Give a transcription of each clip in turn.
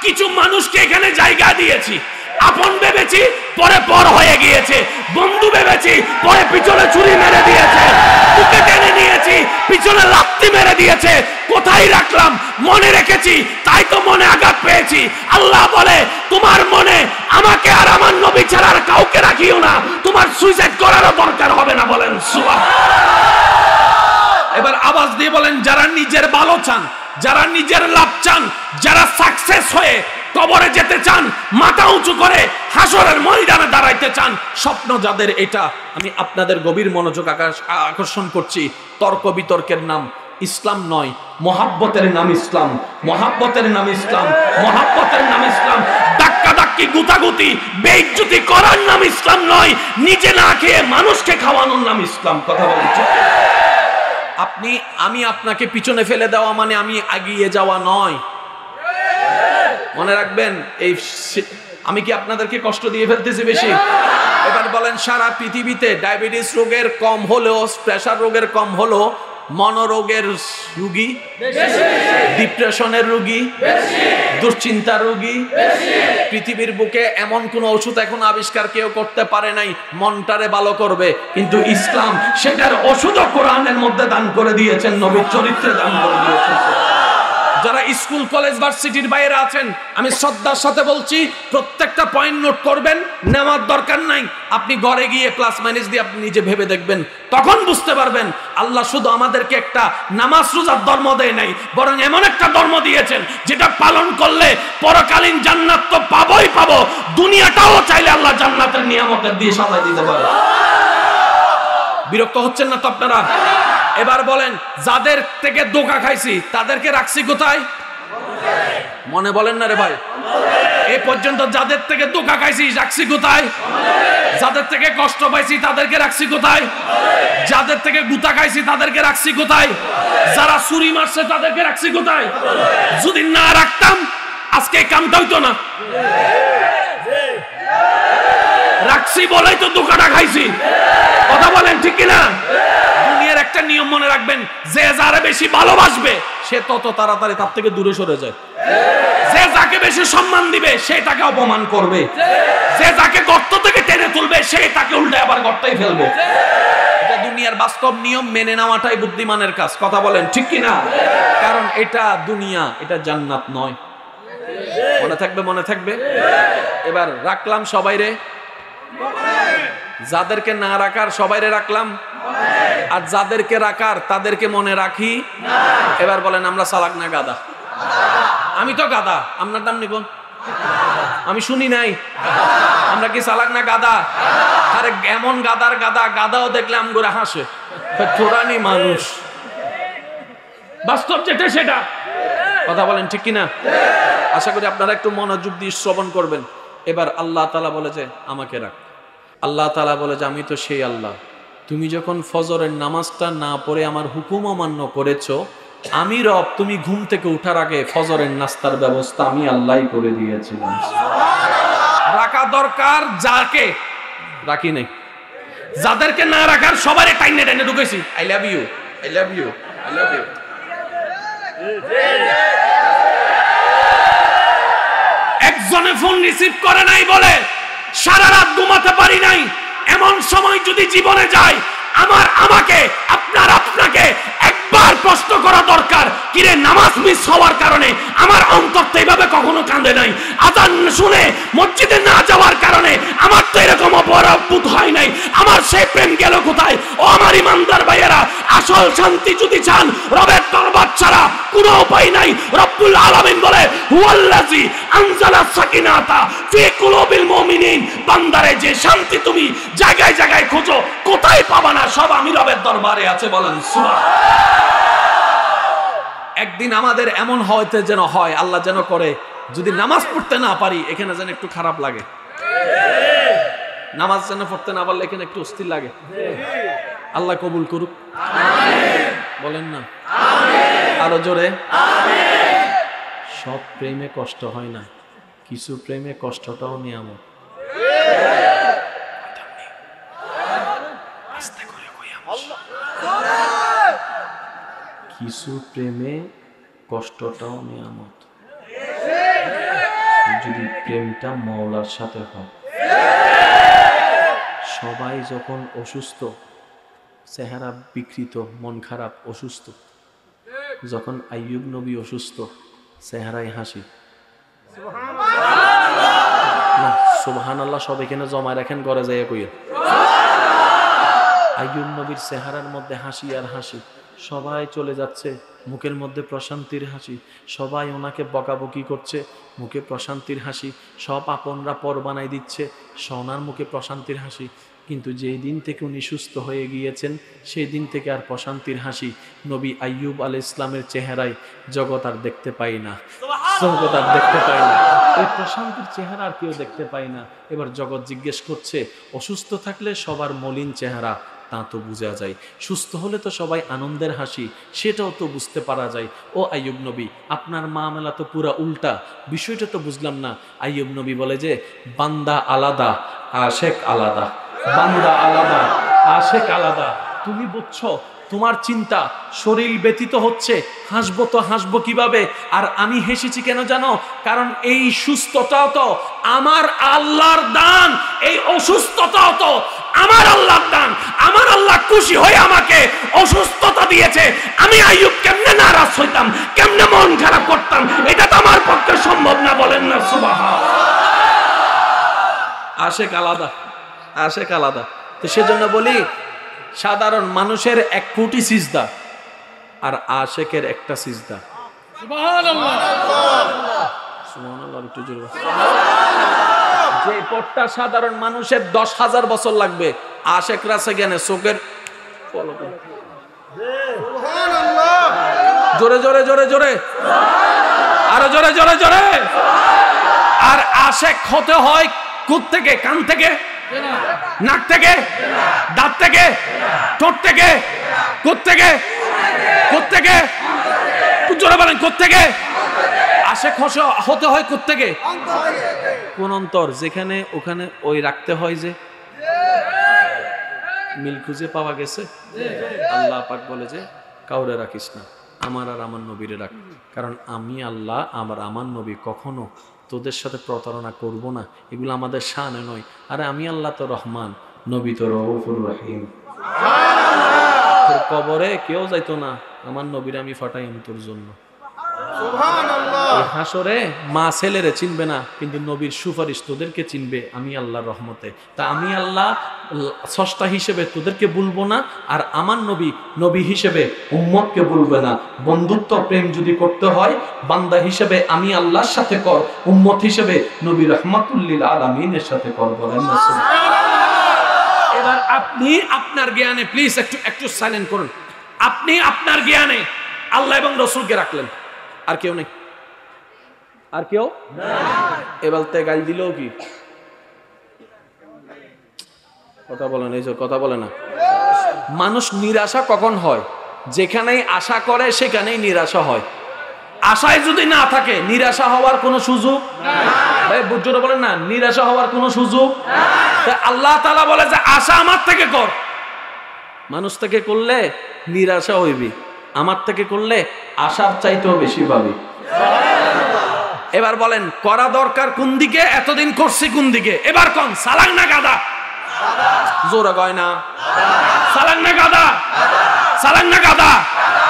কিছু মানুষকে এখানে জায়গা দিয়েছি, আপন ভেবেছি পরে পর হয়ে গিয়েছে, বন্ধু ভেবেছি পরে পিছনে ছুরি মেরে দিয়েছে, বুকে টেনে নিয়েছি পিছনে লাথি মেরে দিয়েছে। কোথায় রাখলাম? মনে রেখেছি, তাই তো মনে আঘাত পেয়েছি। আল্লাহ বলে তোমার মনে আমাকে আর আমার নবী ছাড়া আর কাউকে রাখিও না, তোমার সুইসাইড করারও দরকার হবে না। বলেন সুবহানাল্লাহ। এবার আওয়াজ দিয়ে বলেন, যারা নিজের ভালো চান, যারা নিজের লাভ চান, যারা সাকসেস হয়ে কবরে যেতে চান, মাথা উঁচু করে হাসরের ময়দানে দাঁড়াইতে চান, স্বপ্ন যাদের এটা, আমি আপনাদের গভীর মনোযোগ আকর্ষণ করছি। তর্ক বিতর্কের নাম ইসলাম নয়, মহাব্বতের নাম ইসলাম, মহাব্বতের নাম ইসলাম, মহাব্বতের নাম ইসলাম। ধাক্কা ধাক্কি গুতাগুতি বেইজ্জতি করার নাম ইসলাম নয়, নিজে না খেয়ে মানুষকে খাওয়ানোর নাম ইসলাম। কথা বলছি, আমি আপনাকে পিছনে ফেলে দেওয়া মানে আমি এগিয়ে যাওয়া নয়। মনে রাখবেন, এই আমি কি আপনাদেরকে কষ্ট দিয়ে ফেলতেছি বেশি? এবার বলেন, সারা পৃথিবীতে ডায়াবেটিস রোগের কম হলো, প্রেসার রোগের কম হলো, মনোরোগের রোগী বেশি, ডিপ্রেশনের রোগী বেশি, দুশ্চিন্তার রোগী বেশি। পৃথিবীর বুকে এমন কোন ওষুধ এখন আবিষ্কার কেউ করতে পারে নাই মনটারে ভালো করবে, কিন্তু ইসলাম সেটার ওষুধও কোরআনের মধ্যে দান করে দিয়েছেন, নবীর চরিত্রে দান করে দিয়েছেন। যারা স্কুল কলেজ ভার্সিটির বাইরে আছেন, আমি শ্রদ্ধার সাথে বলছি, প্রত্যেকটা পয়েন্ট নোট করবেন। নেওয়ার দরকার নাই, আপনি ঘরে গিয়ে প্লাস মাইনাস দিয়ে আপনি নিজে ভেবে দেখবেন, তখন বুঝতে পারবেন আল্লাহ শুধু আমাদেরকে একটা নামাজ রোজার ধর্ম দেয় নাই, বরং এমন একটা ধর্ম দিয়েছেন যেটা পালন করলে পরকালীন জান্নাত তো পাবোই পাবো, দুনিয়াটাও চাইলে আল্লাহ জান্নাতের নিয়ামতের দিয়ে সাজায় দিতে পারে। বিরক্ত হচ্ছেন না তো আপনারা? এবার বলেন, যাদের থেকে ধোঁকা খাইছি তাদেরকে রাখছি কোথায়? মনে বলেন না রে ভাই, এ পর্যন্ত যাদের থেকে ধোঁকা খাইছি রাখছি কোথায়? যাদের থেকে কষ্ট পাইছি তাদেরকে রাখছি কোথায়? যাদের থেকে গুতা খাইছি তাদেরকে রাখছি কোথায়? যারা ছুরি মারছে তাদেরকে রাখছি কোথায়? যদি না রাখতাম আজকে কামটা হইতো না। রাখছি বলেই তো ধোঁকাটা খাইছি। কথা বলেন ঠিক কিনা? দুনিয়ার একটা নিয়ম মনে রাখবেন, যে যারা বেশি ভালোবাসবে সে তত তাড়াতাড়ি তার থেকে দূরে সরে যায়। যে যাকে বেশি সম্মান দিবে সে তাকে অপমান করবে, যে যাকে গর্ত থেকে টেনে তুলবে সে তাকে উল্টে আবার গর্তেই ফেলবে। এটা দুনিয়ার বাস্তব নিয়ম, মেনে নেওয়াটাই বুদ্ধিমানের কাজ। কথা বলেন ঠিক কিনা? কারণ এটা দুনিয়া, এটা জান্নাত নয়। মনে থাকবে, মনে থাকবে। এবার রাখলাম সবাইরে, যাদেরকে না রাখার সবাইরে রাখলাম, আর যাদেরকে রাখার তাদেরকে মনে রাখি। এবার বলেন, আমরা চালাক না গাদা? আমি তো গাদা, আপনার দাম নিব আমি শুনি নাই। আমরা কি চালাক না গাদা? আরে এমন গাদার গাদা, গাদাও দেখলে আমগরে হাসে। চোরানি মানুষ, বাস্তব যেটা সেটা। কথা বলেন ঠিক কিনা? আশা করি আপনারা একটু মনোযোগ দিয়ে শ্রবণ করবেন। এবার আল্লাহ তাআলা বলে যে আমাকে রাখ। আল্লাহ তাআলা বলে যে আমি তো সেই আল্লাহ, তুমি যখন ফজরের নামাজটা না পড়ে আমার হুকুম অমান্য করেছো, আমি রব, তুমি ঘুম থেকে উঠার আগে ফজরের নাস্তার ব্যবস্থা আমি আল্লাহই করে দিয়েছিলাম। রাখা দরকার যাকে রাখি নাই, যাদেরকে না রাখার সবারই টাইনে টাইনে ঢুকেছি। I love you, I love you, I love you. একজনে ফোন রিসিভ করে নাই বলে সারা রাত ঘুমাতে পারি নাই, এমন সময় যদি জীবনে যায়, আমাকে আপনাকে একবার প্রশ্ন করা দরকার, কিরে নামাজ মিস হওয়ার কারণে আমার অন্তর তো এইভাবে কখনো কাঁদে নাই, আজান শুনে মসজিদে না যাওয়ার কারণে আমার তো এরকম অপরাধ হয় নাই, আমার সেই প্রেম গেল কোথায়? ও আমার ইমানদার ভাইয়েরা, আসল শান্তি যদি চান রবের দরবার ছাড়া কোনো উপায় নাই। রব্বুল আলামিন বলে, হুয়াল্লাযী আনজালা সাকিনাতা ফি কুলুবিল মুমিনিন, বান্দারে যে শান্তি তুমি জায়গায় জায়গায় খোঁজো, কোথায় পাবা না, সব আমি রবের দরবারে আছে। বলেন সুবহানাল্লাহ। একদিন আমাদের এমন হইতে যেন হয়, আল্লাহ যেন করে, যদি নামাজ পড়তে না পারি এখানে যেন একটু খারাপ লাগে, নামাজ যেন পড়তে না পারলে এখানে একটু অস্থির লাগে। আল্লাহ কবুল করুক, বলেন না আরো জোরে। সব প্রেমে কষ্ট হয় না, কিছু প্রেমে কষ্টটাও নিয়ামত। কিছু প্রেমে কষ্টটাও নিয়ামত। যদি প্রেমটা মওলার সাথে হয়। সবাই যখন অসুস্থ, চেহারা বিকৃত, মন খারাপ, অসুস্থ, যখন আইয়ুব নবী অসুস্থ, চেহারায় হাসি। সুবহানাল্লাহ, সব এখানে জমা রাখেন, ঘরে যাইয়া কইয়া। আইয়ুব নবীর চেহারার মধ্যে হাসি আর হাসি। সবাই চলে যাচ্ছে, মুখের মধ্যে প্রশান্তির হাসি। সবাই ওনাকে বকাবকি করছে, মুখে প্রশান্তির হাসি। সব আপনরা পর বানাই দিচ্ছে, সোনার মুখে প্রশান্তির হাসি। কিন্তু যেই দিন থেকে উনি সুস্থ হয়ে গিয়েছেন, সেই দিন থেকে আর প্রশান্তির হাসি নবী আইয়ুব আলাইহিস সালামের চেহারায় জগৎ আর দেখতে পাই না, জগৎ আর দেখতে পাই না। এই প্রশান্তির চেহারা আর কেউ দেখতে পাই না। এবার জগৎ জিজ্ঞেস করছে, অসুস্থ থাকলে সবার মলিন চেহারা, তা তো বোঝা যায়, সুস্থ হলে তো সবাই আনন্দের হাসি, সেটাও তো বুঝতে পারা যায়। ও আইয়ুব নবী, আপনার মামলা তো পুরা উল্টা, বিষয়টা তো বুঝলাম না। আইয়ুব নবী বলে যে, বান্দা আলাদা, আশেক আলাদা। বান্দা আলাদা, আশেক আলাদা। তুমি বুঝছো, তোমার চিন্তা শরীর ব্যতীত হচ্ছে, হাসবো তো হাসবো কিভাবে? আর আমি হেসেছি কেন জানো? কারণ এই সুস্থতাও তো আমার আল্লাহর দান, এই অসুস্থতাও তো আমার আল্লাহর দান। আমার আল্লাহ খুশি হয়ে আমাকে অসুস্থতা দিয়েছে। আমি আইয়ুব কেমনে নারাজ হইতাম, কেমনে মন খারাপ করতাম, এটা তো আমার পক্ষে সম্ভব না। বলেন না সুবহানাল্লাহ। আশেক আলাদা, আশেক আলাদা। তো সেজন্য বলি, সাধারণ মানুষের 1 কোটি সিজদা আর আশেকের একটা সিজদা। সুবহানাল্লাহ, সুবহানাল্লাহ, একটু জোরে। যে পথটা সাধারণ মানুষের 10,000 বছর লাগবে, আশেকরা সেখানে চোখের পলকে। সুবহানাল্লাহ, জোরে জোরে জোরে জোরে, আরো জোরে জোরে জোরে। আর আশেক হতে হয় কোথ থেকে? কান থেকে, নাক থেকে, দাঁত থেকে, ঠোঁট থেকে, কোত্থেকে? কোত্থেকে? জোরে বলেন, কোত্থেকে? আশেক হতে হয় কোত্থেকে? কোন অন্তর? যেখানে ওখানে ওই রাখতে হয়। যে মিল খুঁজে পাওয়া গেছে। আল্লাহ পাক বলে যে, কাউরে রাখিস না, আমার আর আমার নবীরে রাখ, কারণ আমি আল্লাহ আমার নবী কখনো তোদের সাথে প্রতারণা করব না। এগুলো আমাদের শানে নয়। আরে আমি আল্লাহ তো রহমান, নবী তো রউফুর রহিম। তোর কবরে কেউ যাইতো না, আমার নবীর আমি ফাটাইম তোর জন্য। হাসরে মা ছেলেরে চিনবে না, কিন্তু নবীর সুপারিশ তোদেরকে চিনবে আমি আল্লাহর রহমতে। তা আমি আল্লাহ স্রষ্টা হিসেবে তোদেরকে বলবো না, আর আমার নবী হিসেবে উম্মতকে বলবে না। বন্ধুত্ব প্রেম যদি করতে হয়, বান্দা হিসেবে আমি আল্লাহর সাথে কর, উম্মত হিসেবে নবী রাহমাতুল লিল আলামিনের সাথে কর। বলেন না সুবহানাল্লাহ। এবার আপনি আপনার জ্ঞানে, প্লিজ একটু সাইলেন্ট করুন। আপনি আপনার জ্ঞানে আল্লাহ এবং রাসূলকে রাখলেন, আর কেউ নেই, আর কেউ এবার তে গাল দিলেও কি কথা বলেন? এই যে কথা বলে না। মানুষ নিরাশা কখন হয়? যেখানেই আশা করে সেখানেই নিরাশা হয়। আশায় যদি না থাকে, নিরাশা হওয়ার কোনো সুযোগ ভাই, বুঝতে বলেন না, নিরাশা হওয়ার কোনো সুযোগ। আল্লাহ তাআলা বলে যে, আশা আমার থেকে কর। মানুষ থেকে করলে নিরাশা হইবি, আমার থেকে করলে আশার চাইতেও বেশি পাবি। এবার বলেন, করা দরকার কোন দিকে? এতদিন করছি কোন দিকে? এবার কোন সালাং না গাদা? জোরে কয় না, সালাং না গাদা? সালাং না গাদা?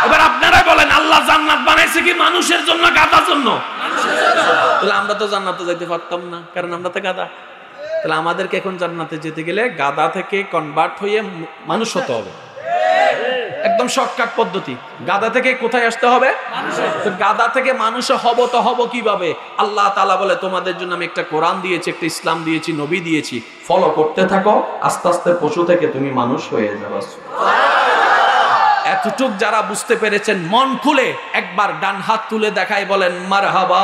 এবার আপনারাই বলেন, আল্লাহ জান্নাত বানাইছে কি মানুষের জন্য, গাদার জন্য? তাহলে আমরা তো জান্নাতে যাইতে পারতাম না, কারণ আমরা তো গাদা। তাহলে আমাদেরকে এখন জান্নাতে যেতে গেলে গাদা থেকে কনভার্ট হয়ে মানুষ হতে হবে। একদম শর্টকাট পদ্ধতি। গাদা থেকে কোথায় আসতে হবে? তো গাদা থেকে মানুষ হব কিভাবে? আল্লাহ তাআলা বলে, তোমাদের জন্য আমি একটা কোরআন দিয়েছি, একটা ইসলাম দিয়েছি, নবী দিয়েছি, ফলো করতে থাকো, আস্তে আস্তে পশু থেকে তুমি মানুষ হয়ে যাবে। এতটুক যারা বুঝতে পেরেছেন, মন খুলে একবার ডান হাত তুলে দেখাই, বলেন মারহাবা।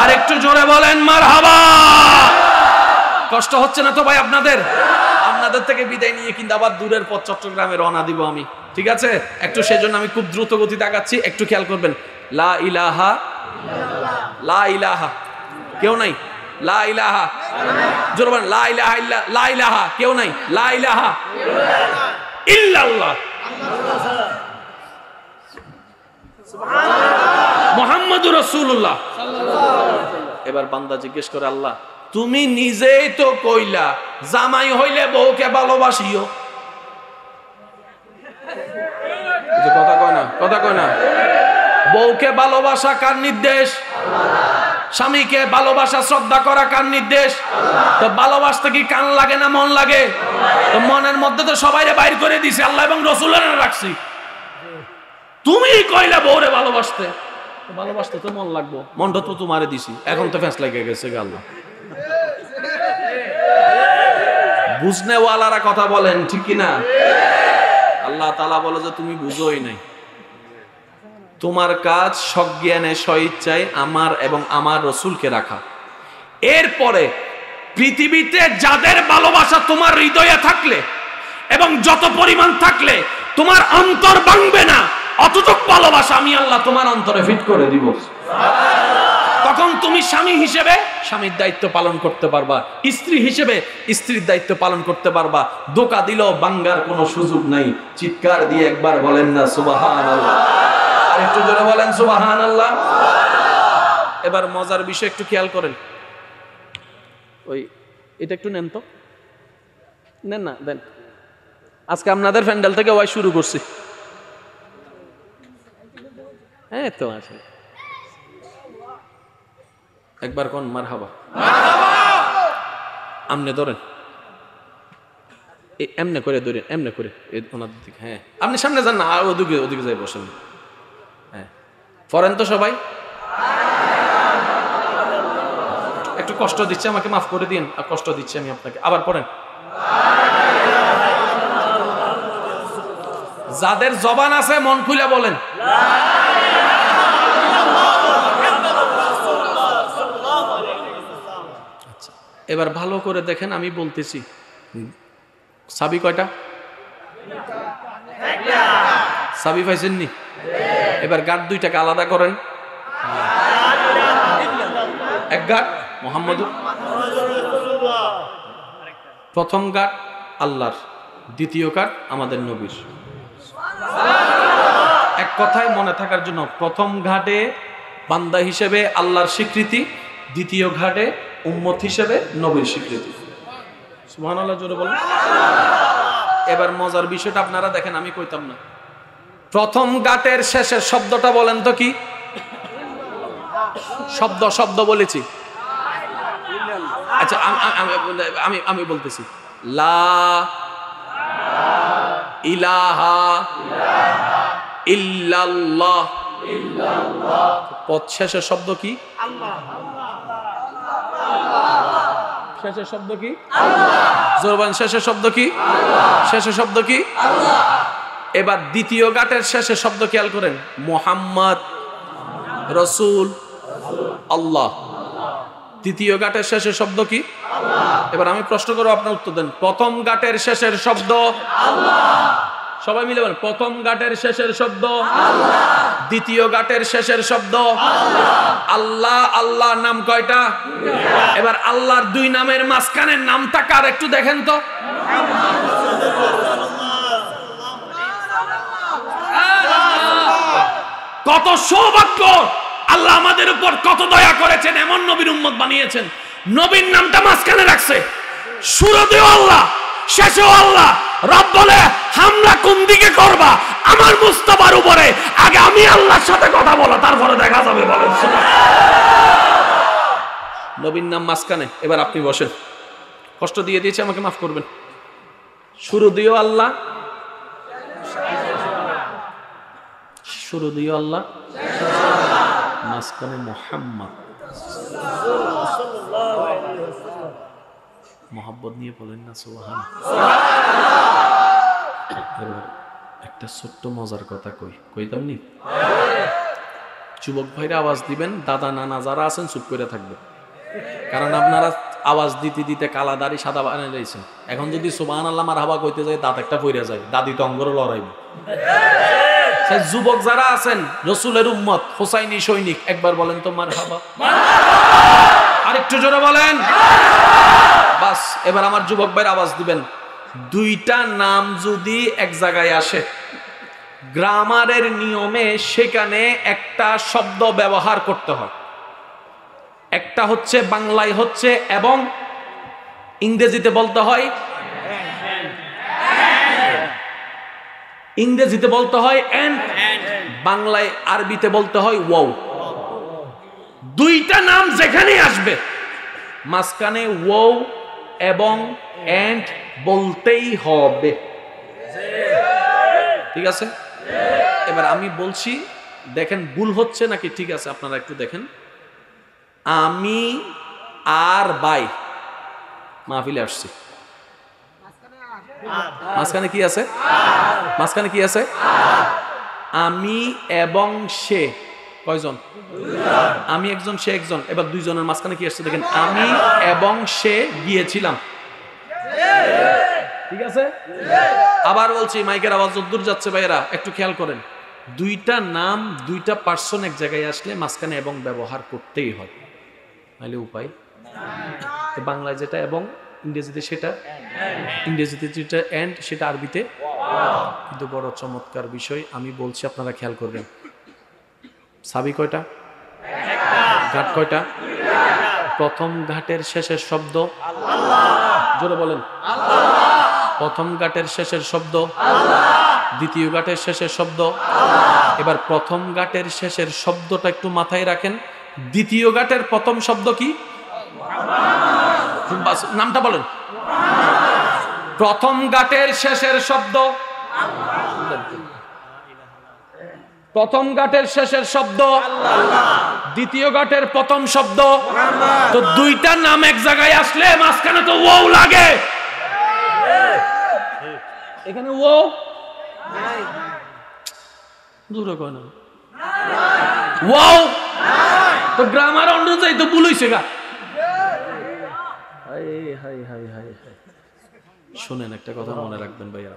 আর একটু জোরে বলেন মারহাবা। কষ্ট হচ্ছে না তো ভাই আপনাদের? আপনাদের থেকে বিদায় নিয়ে কিন্তু আবার দূরের পথ চট্টগ্রামে রওনা দিব আমি, ঠিক আছে? একটু সেজন্য আমি খুব দ্রুত গতিতে আগাচ্ছি, একটু খেয়াল করবেন। লা ইলাহা, লা ইলাহা, কেউ নাই। লা ইলাহা, জোরে বলেন লা ইলাহা ইল্লা, লা ইলাহা, কেউ নাই। লা ইলাহা ইল্লাল্লাহ মুহাম্মাদুর রাসূলুল্লাহ। এবার বান্দা জিজ্ঞেস করে, আল্লাহ তুমি নিজেই তো কইলা জামাই হইলে বউকে ভালোবাসিও। কথা কয় না, কথা কয় না। বউকে ভালোবাসা কার নির্দেশ? স্বামীকে ভালোবাসা শ্রদ্ধা করা কার নির্দেশ? তো ভালোবাসতে কি কান লাগে না মন লাগে? তো মনের মধ্যে তো সবাইরে বাইর করে দিছে, আল্লাহ এবং রাসূলের রাখছি। তুমি কইলা বউরে ভালোবাসতে, ভালোবাসতে তো মন লাগবো, মনটা তো তোমারে দিছি, এখন তো ফ্যাঁস লেগে গেছে গাল। বুঝনেওয়ালারা কথা বলেন ঠিক কিনা? আল্লাহ তাআলা বলে যে তুমি বুঝোই নাই, তোমার কাজ সজ্ঞানে স্বইচ্ছায় আমার এবং আমার রাসূলকে রাখা। এরপরে পৃথিবীতে যাদের ভালোবাসা তোমার হৃদয়ে থাকলে এবং যত পরিমাণ থাকলে তোমার অন্তর ভাঙবে না, অতটুক ভালোবাসা আমি আল্লাহ তোমার অন্তরে ফিট করে দিব। তখন তুমি স্বামী হিসেবে স্বামীর দায়িত্ব পালন করতে পারবা, স্ত্রী হিসেবে স্ত্রীর দায়িত্ব পালন করতে পারবা। ধোঁকা দিলেও বাঙ্গার কোনো সুযোগ নাই। চিৎকার দিয়ে একবার বলেন না সুবহানাল্লাহ? আর একটু জোরে বলেন সুবহানাল্লাহ। এবার মজার বিষয় একটু খেয়াল করেন, ওই এটা একটু নেন তো, নেন না, দেন। আজকে আপনাদের প্যান্ডেল থেকে ওয়াই শুরু করছি। হ্যাঁ তো আসলে একবার কোন মারহাবা, আমনে ধরেন, এমনে করে ধরেন, এমনে করে ওনাদের দিকে। হ্যাঁ আপনি সামনে যান না, ওদিকে ওদিকে যাই বসেন। হ্যাঁ পড়েন তো সবাই। একটু কষ্ট দিচ্ছে, আমাকে মাফ করে দিন, আর কষ্ট দিচ্ছি আমি আপনাকে। আবার পড়েন। যাদের জবান আছে মন খুলে বলেন। আচ্ছা এবার ভালো করে দেখেন, আমি বলতেছি সাবি কয়টা? সাবি পাইছেননি? এবার গাঁট দুইটাকে আলাদা করেন। এক গাঁট মুহাম্মদুর, প্রথম গাঁট আল্লাহর, দ্বিতীয় গাঁট আমাদের নবীর। এক কথায় মনে থাকার জন্য, প্রথম ঘাটে বান্দা হিসেবে আল্লাহর স্বীকৃতি, দ্বিতীয় ঘাটে উম্মত হিসেবে নবীর স্বীকৃতি। সুবহানাল্লাহ জোরে বলেন। এবার মজার বিষয়টা আপনারা দেখেন, আমি কইতাম না। প্রথম ঘাটের শেষের শব্দটা বলেন তো কি শব্দ? শব্দ বলেছি। আচ্ছা আমি আমি বলতেছি, লা ইলাহা ইল্লাল্লাহ। পদ শেষের শব্দ কি? শেষের শব্দ কি? জোরবান শেষের শব্দ কি? শেষের শব্দ কি? এবার দ্বিতীয় ঘাটের শেষের শব্দ খেয়াল করেন, মুহাম্মদ রাসূল আল্লাহ। দ্বিতীয় ঘাটের শেষের শব্দ কি? এবার আমি প্রশ্ন করব, আপনার উত্তর দেন। প্রথম ঘাটের শেষের শব্দ আল্লাহ। সবাই মিলে বলেন, প্রথম ঘাটের শেষের শব্দ আল্লাহ, দ্বিতীয় ঘাটের শেষের শব্দ আল্লাহ। আল্লাহ আল্লাহ নাম কয়টা? এবার আল্লাহর দুই নামের মাঝখানের নামটা কার একটু দেখেন তো। কত সৌভাগ্য! আল্লাহ আমাদের উপর কত দয়া করেছেন, এমন নবীর উম্মত বানিয়েছেন। নবীর নামটা মাঝখানে রাখছে, শুরুতেও আল্লাহ শেষেও আল্লাহ। রব বলে, হামলা কোন দিকে করবা? আমার মুস্তাফার উপরে। আগে আমি আল্লাহর সাথে কথা বলো, তারপরে দেখা যাবে। বলেন নবীর নাম মাঝখানে। এবার আপনি বসেন, কষ্ট দিয়ে দিয়েছি, আমাকে মাফ করবেন। শুরু দিও আল্লাহ, শুরু দিও আল্লাহ, মাঝখানে মুহাম্মদ। মোহাব্বত নিয়ে বলেন না সুবহানাল্লাহ। এবার একটা ছোট্ট মজার কথা কইতাম নি। যুবক ভাইরা আওয়াজ দিবেন, দাদা নানা যারা আছেন চুপ করে থাকবেন, কারণ আপনারা আওয়াজ দিতে দিতে কালা দাড়ি সাদা বানিয়ে যাইছেন। এখন যদি সুবহানাল্লাহ মারহাবা কইতে যায়, দাঁত একটা পইরা যায়, দাদি তো অঙ্গরে লড়াইবে। যুবক যারা আছেন, রাসূলের উম্মত, হোসাইনি সৈনিক, একবার বলেন তো মারহাবা। আরেকটু জোরে বলেন। বাস, এবার আমার যুবক ভাইয়ের আওয়াজ দিবেন। দুইটা নাম যদি এক জায়গায় আসে, গ্রামারের নিয়মে সেখানে একটা শব্দ ব্যবহার করতে হয়। একটা হচ্ছে বাংলায় হচ্ছে এবং, ইংরেজিতে বলতে হয় এন্ড, বাংলায় আরবিতে বলতে হয় ওয়াও। দুইটা নাম যেখানে আসবে মাঝখানে ওয়াও এবং এন্ড বলতেই হবে, ঠিক আছে? এবার আমি বলছি, দেখেন ভুল হচ্ছে নাকি ঠিক আছে আপনারা একটু দেখেন। আমি আর ভাই মাহফিলে আসছি, মাঝখানে কি আছে? মাঝখানে কি আছে? আমি এবং সে, কয়জন? আমি একজন, সে একজন। এবার দুইজনের মাঝখানে কি আসছে দেখেন, আমি এবং সে গিয়েছিলাম, ঠিক আছে? আবার বলছি, মাইকের আওয়াজ দূর যাচ্ছে ভাইয়েরা, একটু খেয়াল করেন। দুইটা নাম, দুইটা পার্সন এক জায়গায় আসলে মাঝখানে এবং ব্যবহার করতেই হয়, নাহলে উপায়। বাংলায় যেটা এবং, ইংরেজিতে সেটা, ইংরেজিতে যেটা এন্ড, সেটা আরবিতে। কিন্তু বড় চমৎকার বিষয় আমি বলছি, আপনারা খেয়াল করবেন। সাবি কয়টা? ঘাট কয়টা? প্রথম ঘাটের শেষের শব্দ জোরে বলেন, প্রথম ঘাটের শেষের শব্দ, দ্বিতীয় ঘাটের শেষের শব্দ। এবার প্রথম ঘাটের শেষের শব্দটা একটু মাথায় রাখেন। দ্বিতীয় ঘাটের প্রথম শব্দ কি? নামটা বলেন। প্রথম ঘাটের শেষের শব্দ, প্রথম ঘাটের শেষের শব্দ, দ্বিতীয় ঘাটের প্রথম শব্দ। তো দুইটা নাম এক জায়গায় আসলে মাঝখানে তো ওয়াও লাগে। এখানে ওয়াও দূরে কয় না, ওয়াও তো গ্রামার অনুযায়ী তো ভুল হইছে গা। শুনেন, একটা কথা মনে রাখবেন ভাইয়া,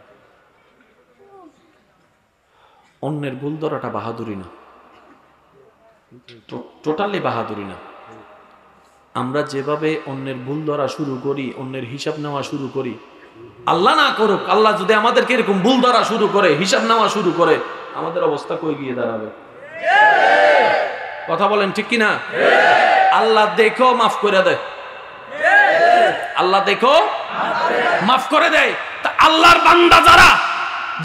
অন্যের ভুল ধরাটা বাহাদুরি না, টোটালি বাহাদুরি না। আমরা যেভাবে অন্যের ভুল ধরা শুরু করি, অন্যের হিসাব নেওয়া শুরু করি, আল্লাহ না করুক, আল্লাহ যদি আমাদেরকে এরকম ভুল ধরা শুরু করে, হিসাব নেওয়া শুরু করে, আমাদের অবস্থা কই গিয়ে দাঁড়াবে? কথা বলেন ঠিক কিনা? আল্লাহ দেখো মাফ করে দেয়, আল্লাহ দেখো মাফ করে দেয়। তা আল্লাহর বান্দা যারা,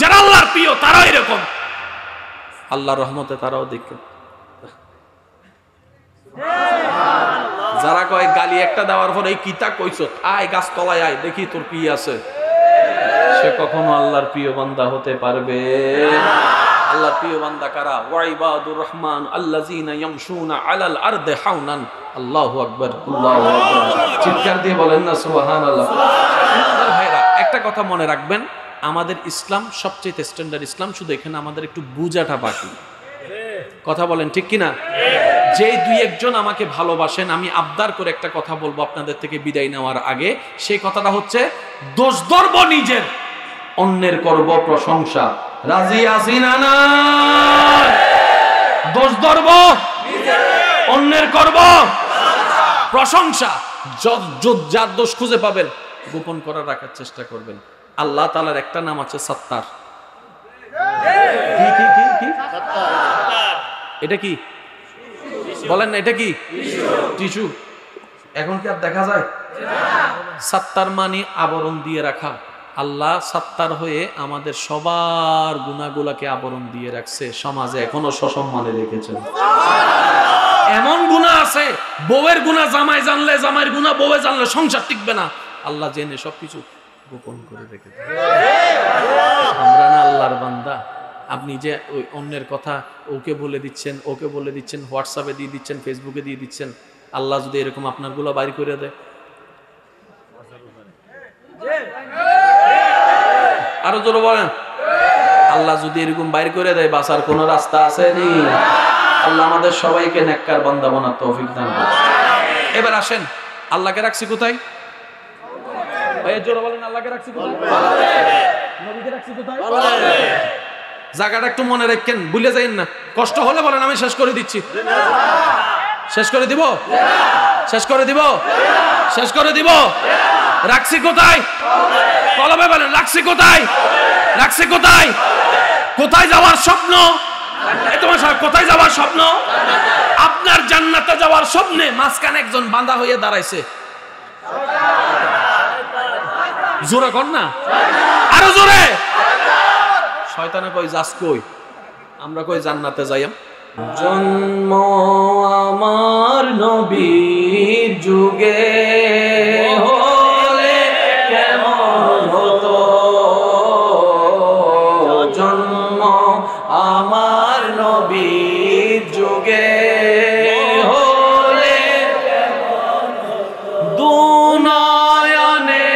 যারা আল্লাহর প্রিয়, তারাও এরকম, আল্লাহর রহমতে তারাও দেখো। যারা কয় গালি একটা দেওয়ার পরে এই কিতা কইছ, আয় গাছ তলায় আয় দেখি তোর কি আছে, সে কখনো আল্লাহর প্রিয় বান্দা হতে পারবে? আল্লাহর প্রিয় বান্দা কারা? ওয়াইবাদুর রহমান আল্লাযিনা ইয়ামশুনা আলাল আরদি হাওনান। আল্লাহু আকবার, আল্লাহু আকবার, চিৎকার দিয়ে বলেন না সুবহানাল্লাহ। ভাইরা, একটা কথা মনে রাখবেন, আমাদের ইসলাম সবচেয়ে স্ট্যান্ডার্ড ইসলাম, শুধু এখানে আমাদের একটু বুঝাটা বাকি। কথা বলেন ঠিক কিনা? যে দুই একজন আমাকে ভালোবাসেন, আমি আবদার করে একটা কথা বলবো আপনাদের থেকে বিদায় নেওয়ার আগে। সেই কথাটা হচ্ছে, দোষ ধরব নিজের, অন্যের করব প্রশংসা। রাজি আছি না? না, দোষ ধরব অন্যের করব প্রশংসা। যার দোষ খুঁজে পাবেন গোপন করে রাখার চেষ্টা করবেন। আল্লাহ তাআলার একটা নাম আছে সাত্তার। কি? এটা কি বলেন না? এটা কি? টিস্যু। এখন কি আর দেখা যায়? সাত্তার মানে আবরণ দিয়ে রাখা। আল্লাহ সাত্তার হয়ে আমাদের সবার গুনাহগুলোকে আবরণ দিয়ে রাখছে, সমাজে এখনো সসম্মানে রেখেছেন। এমন গুনাহ আছে, বউয়ের গুনাহ জামাই জানলে, জামাইয়ের গুনাহ বউয়ে জানলে সংসার টিকবে না। আল্লাহ জেনে সবকিছু গোপন করে রেখেছে। আমরা না আল্লাহর বান্দা? আপনি যে ওই অন্যের কথা ওকে বলে দিচ্ছেন, ওকে বলে দিচ্ছেন, হোয়াটসঅ্যাপে দিয়ে দিচ্ছেন, ফেসবুকে দিয়ে দিচ্ছেন, আল্লাহ যদি এরকম আপনার গুলো বাইর করে দেয়, আরো জোরে বলেন, আল্লাহ যদি এরকম বাইর করে দেয়, বাঁচার কোন রাস্তা আছে নি? আল্লাহ আমাদের সবাইকে নেককার বান্দা বানার তৌফিক দান করুন। এবার আসেন, আল্লাহকে রাখছি কোথায়? ভাইয়া জোরে বলেন, আল্লাহকে রাখছি কোথায়? নবীকে রাখছি কোথায়? জায়গাটা একটু মনে রাখেন, ভুলে যাইেন না। কষ্ট হলে বলেন, আমি শেষ করে দিচ্ছি। শেষ করে দিব? শেষ করে দিব? শেষ করে দিব? রাখছি কোথায়? কলমে বলেন, রাখছি কোথায়? রাখছি কোথায়? কোথায় যাওয়ার স্বপ্ন? তোমার কোথায় যাওয়ার স্বপ্ন? আপনার জান্নাতে যাওয়ার স্বপ্নে মাঝখানে একজন বাঁধা হয়ে দাঁড়াইছে, জোরে কর না, আরো জোরে। শয়তানে কই যাস কই? আমরা কই জান্নাতে যাইম। জন্ম আমার নবীর যুগে হলে কেমন হতো, জন্ম আমার নবীর যুগে হলে দুনয়নে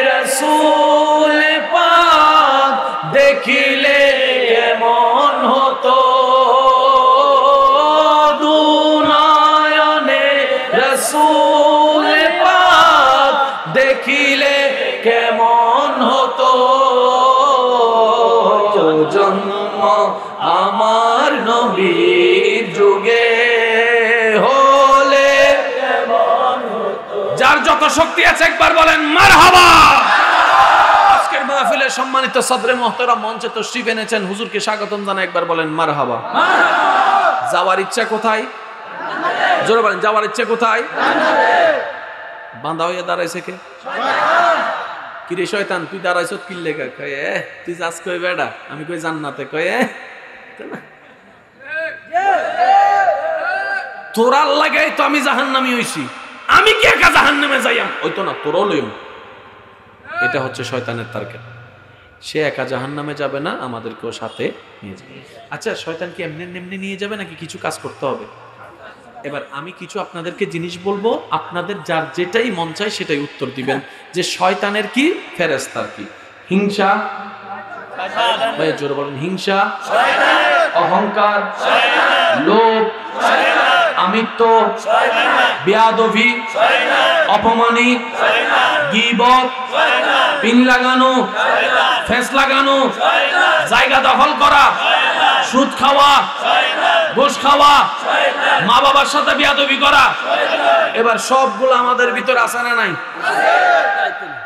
রাসূল পাক দেখিলে কেমন হতো, দুনয়নে রাসূল পাক দেখিলে কেমন হতো, জন্ম আমার নবীর যুগে হলে কেমন হতো। যার যত শক্তি আছে একবার বলেন মারহাবা। আজকের মাহফিলে সম্মানিত সদরে মুহতারাম মঞ্চে তশরিফ এনেছেন, হুজুরকে স্বাগতম জানাই, একবার বলেন মারহাবা। যাওয়ার ইচ্ছা কোথায়? জোরে বলেন, যাওয়ার ইচ্ছা কোথায়? বাঁধা হয়ে দাঁড়াইছে কে? কিরে শয়তান, তুই দাঁড়াইছ কি লেখা? কয়ে তুই যাস কই বেড়া, আমি কই জান্নাতে। কয়ে তোরার লাগাই তো আমি জাহান্নামী হইছি, আমি কি একা জাহান্নামে যাইয়াম? ওই তো না, তোরও লইম। এটা হচ্ছে শয়তানের টার্গেট। সে একা জাহান্নামে যাবে না, আমাদেরকেও সাথে নিয়ে যাবে। আচ্ছা, শয়তান কি এমনি এমনি নিয়ে যাবে নাকি কিছু কাজ করতে হবে? এবার আমি কিছু আপনাদেরকে জিনিস বলবো, আপনাদের যার যেটাই মন চায় সেটাই উত্তর দিবেন যে শয়তানের কি, ফেরেশতার কি। হিংসা, ভাই জোরে বলেন, হিংসা, অহংকার, লোভ, আমিত্ব, বেয়াদবি, অপমানি, গীবত, পিন লাগানো, ফেস লাগানো, জায়গা দখল করা, সুদ খাওয়া, ঘুষ খাওয়া, মা বাবার সাথে বেয়াদবি করা, এবার সবগুলো আমাদের ভিতর আছে না নাই?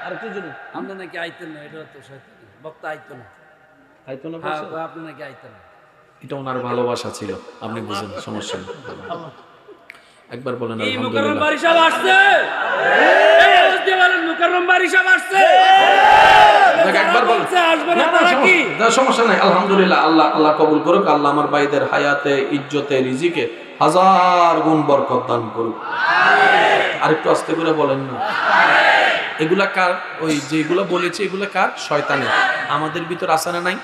আর কি জন্য আপনি নাকি আইতেন না? এটা তো শয়তানি বক্তা আইতো না, আইতো না, আপনি নাকি আইতেন না। এটা ওনার ভালোবাসা ছিল, আপনি বুঝেন, সমস্যা নেই। একবার বলেন এই মুকাররম আলহামদুলিল্লাহ। বাড়ি সাহেব আসছে, এই আজকে বলেন মুকাররম বাড়ি সাহেব আসছে, একবার বলেন, আসবে না তারা কি? সমস্যা নাই, আলহামদুলিল্লাহ। আল্লাহ আল্লাহ কবুল করুক, আল্লাহ আমার ভাইদের হায়াতে, ইজ্জতে, রিজিকে হাজার গুণ বরকত দান করুক। আরেকটু আস্তে করে বলেন না। এগুলা কার? ওই যেগুলো বলেছি এগুলা কার? শয়তানের। আমাদের ভিতর আছে না নাই?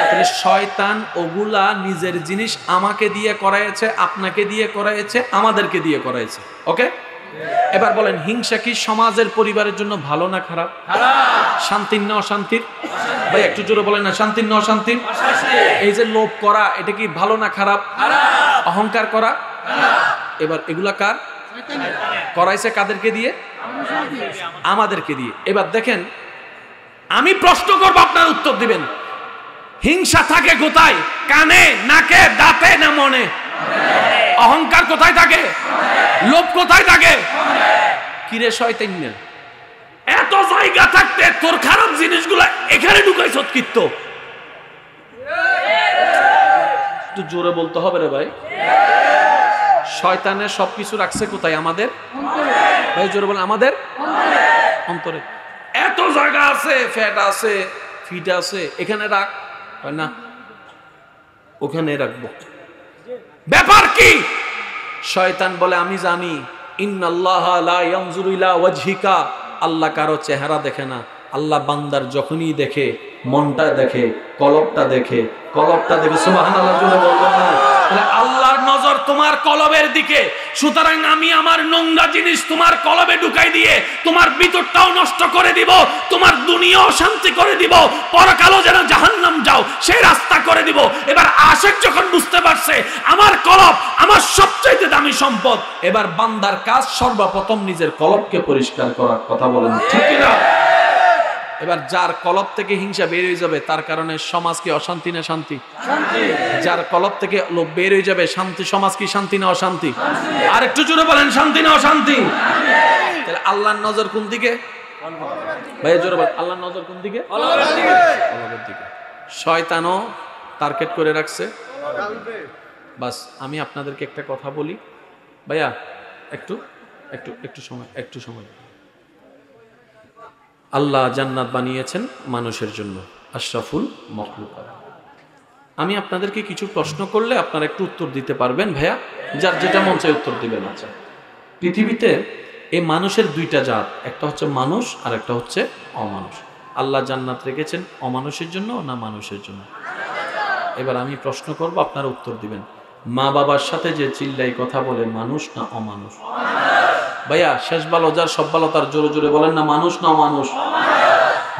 তাহলে শয়তান ওগুলা নিজের জিনিস আমাকে দিয়ে করাইছে, আপনাকে দিয়ে করাইছে, আমাদেরকে দিয়ে করাইছে। ওকে, এবার বলেন, হিংসা কি সমাজের পরিবারের জন্য ভালো না খারাপ? শান্তির না অশান্তির? ভাই একটু জোরে বলেন না, শান্তির না অশান্তির? এই যে লোভ করা, এটা কি ভালো না খারাপ? অহংকার করা, এবার এগুলা কার করাইছে? কাদেরকে দিয়ে? আমাদেরকে দিয়ে। এবার দেখেন, আমি প্রশ্ন করব, আপনার উত্তর দিবেন। হিংসা থাকে কোথায়? কানে, নাকে, দাঁতে না মনে? অহংকার কোথায় থাকে? লোভ কোথায় থাকে? কিরে শয়তান, এত জায়গা থাকতে তোর খারাপ জিনিসগুলো এখানে ঢুকাইছ কিত্ত? একটু জোরে বলতে হবে রে ভাই। শয়তানের সবকিছু রাখছে কোথায়? আমাদের ভাই জোরে বলেন, আমাদের অন্তরে। এত জায়গা আছে, ফ্যাট আছে, ফিট আছে, এখানে রাখ না, ওখানে রাখবো। ব্যাপার কি? শয়তান বলে আমি জানি, ইন্নাল্লাহা লা ইয়ানজুরু ইলা ওয়াজহিকা, আল্লাহ কারো চেহারা দেখে না, আল্লাহ বান্দার যখনই দেখে মনটা দেখে, কলবটা দেখে, কলবটা দেখে। সুবহানাল্লাহ জোরে বলবেন না? তাহলে আল্লাহর নজর তোমার কলবের দিকে। সুতরাং আমি আমার নোংরা জিনিস তোমার কলবে ঢুকাই দিয়ে তোমার ভিতরটাও নষ্ট করে দিব, তোমার দুনিয়াও শান্তি করে দিব, পরকালও যেন জাহান্নাম যাও সেই রাস্তা করে দিব। এবার আশিক যখন বুঝতে পারছে আমার কলব আমার সবচেয়ে দামি সম্পদ, এবার বান্দার কাজ সর্বপ্রথম নিজের কলবকে পরিষ্কার করার। কথা বলেন ঠিক কিনা? এবার যার কলব থেকে হিংসা বের হয়ে যাবে, তার কারণে সমাজ কি অশান্তি না শান্তি? যার কলব থেকে লোভ বের হয়ে যাবে, শান্তি, সমাজ কি শান্তি না অশান্তি? আর একটু জোরে বলেন, শান্তি না অশান্তি? তাহলে আল্লাহর নজর কোন দিকে? ভাই জোরে বলেন, আল্লাহর নজর কোন দিকে? কলবের দিকে। শয়তানও টার্গেট করে রাখছে। বাস আমি আপনাদেরকে একটা কথা বলি, ভাইয়া একটু একটু সময়। আল্লাহ জান্নাত বানিয়েছেন মানুষের জন্য, আশরাফুল মখলুকাত। আমি আপনাদেরকে কিছু প্রশ্ন করলে আপনারা একটু উত্তর দিতে পারবেন ভাইয়া, যার যেটা মন চায় উত্তর দিবেন। আচ্ছা, পৃথিবীতে এই মানুষের দুইটা জাত, একটা হচ্ছে মানুষ আর একটা হচ্ছে অমানুষ। আল্লাহ জান্নাত রেখেছেন অমানুষের জন্য না মানুষের জন্য? এবার আমি প্রশ্ন করব, আপনারা উত্তর দিবেন। মা বাবার সাথে যে চিল্লাই কথা বলে, মানুষ না অমানুষ? ভাইয়া শেষ ভালো যার সব ভালো তার, জোরে জোরে বলেন না মানুষ না অমানুষ?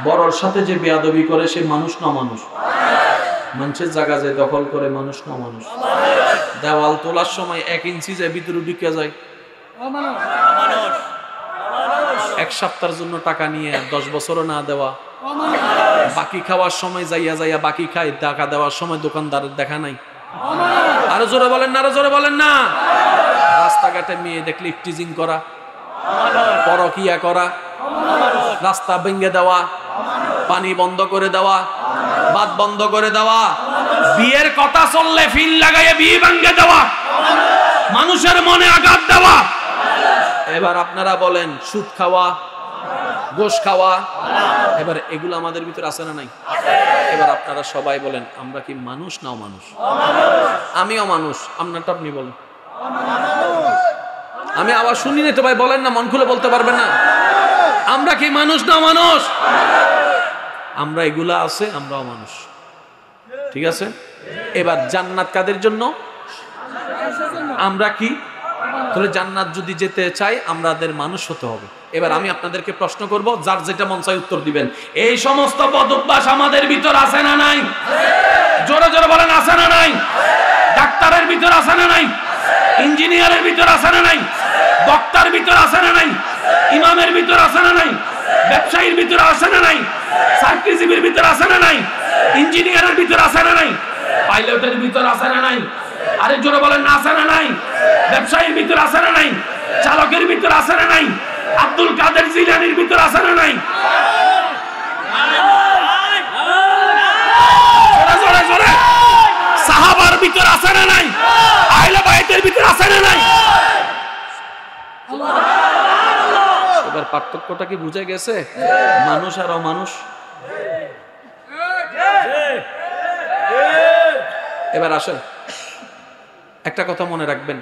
বড়র সাথে যে বেয়াদবি করে সে মানুষ না অমানুষ? মানুষের জায়গা যে দখল করে, মানুষ না অমানুষ? দেওয়াল তোলার সময় 1 ইঞ্চি যে ভিতরে ঢুকে যায়, এক সপ্তাহের জন্য টাকা নিয়ে 10 বছরও না দেওয়া, বাকি খাওয়ার সময় যাইয়া বাকি খায়, টাকা দেওয়ার সময় দোকানদারের দেখা নাই। আরো জোরে বলেন না, আরো জোরে বলেন না। রাস্তাঘাটে মেয়ে দেখলে টিজিং করা, পরকিয়া করা, রাস্তা ভেঙে দেওয়া, পানি বন্ধ করে দেওয়া, বাত বন্ধ করে দেওয়া, বিয়ের কথা চললে ফিল লাগাইয়ে বিয়ে ভেঙে দেওয়া, মানুষের মনে আঘাত দেওয়া। এবার আপনারা বলেন সুদ খাওয়া, গোশ খাওয়া, এবার এগুলো আমাদের ভিতরে আছে না নাই? এবার আপনারা সবাই বলেন আমরা কি মানুষ না অমানুষ? আমিও মানুষ, আপনারটা আপনি বলেন। আমি আবার শুনি না তো ভাই, বলেন না, মন খুলে বলতে পারবেন না? আমরা কি মানুষ না অমানুষ? আমরা এগুলা আছে, আমরা অমানুষ। ঠিক আছে, এবার জান্নাত কাদের জন্য? আমরা কি তাহলে জান্নাত যদি যেতে চাই আমাদের মানুষ হতে হবে। এবার আমি আপনাদেরকে প্রশ্ন করব, যার যেটা মন চায় উত্তর দিবেন। এই সমস্ত বদভ্যাস আমাদের ভিতর আছে না নাই? জোরে জোরে বলেন, আছে না নাই? ডাক্তারের ভিতর আছে না নাই? ইঞ্জিনিয়ারের ভিতর আছে না নাই? বক্তার ভিতর আছে না নাই? ইমামের ভিতর আছে না নাই? ব্যবসায়ীর ভিতর আছে না নাই? চাকরিজীবীর ভিতর আছে না নাই? ইঞ্জিনিয়ারের ভিতর আছে না নাই? পাইলটের ভিতর আছে না নাই? আরে জোরে বলেন না, আছে না নাই? ব্যবসায়ীর ভিতর আছে না নাই? চালকের ভিতর আছে না নাই? আব্দুল কাদের জিলানীর ভিতর আছে না নাই? জোরে জোরে, সাহাবার ভিতর আছে না নাই? আহলে বাইতের ভিতর আছে না নাই? এবার পার্থক্যটা কি বুঝে গেছে? মানুষ আর অমানুষ। এবার আসেন, একটা কথা মনে রাখবেন,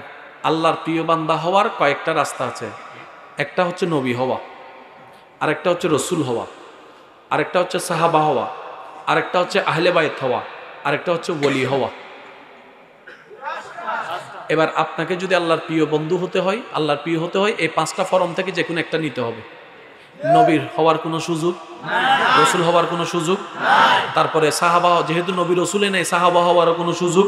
আল্লাহর প্রিয় বান্দা হওয়ার কয়েকটা রাস্তা আছে। একটা হচ্ছে নবী হওয়া, আরেকটা হচ্ছে রসুল হওয়া, আরেকটা হচ্ছে সাহাবা হওয়া, আরেকটা হচ্ছে আহলে বাইত হওয়া, আরেকটা হচ্ছে ওলি হওয়া। এবার আপনাকে যদি আল্লাহর প্রিয় বন্ধু হতে হয়, আল্লাহর প্রিয় হতে হয়, এই 5টা ফরম থেকে যে কোনো একটা নিতে হবে। নবীর হওয়ার কোনো সুযোগ, রসুল হওয়ার কোনো সুযোগ, তারপরে সাহাবা, যেহেতু নবী রসুলে নেই, সাহাবা হওয়ারও কোনো সুযোগ,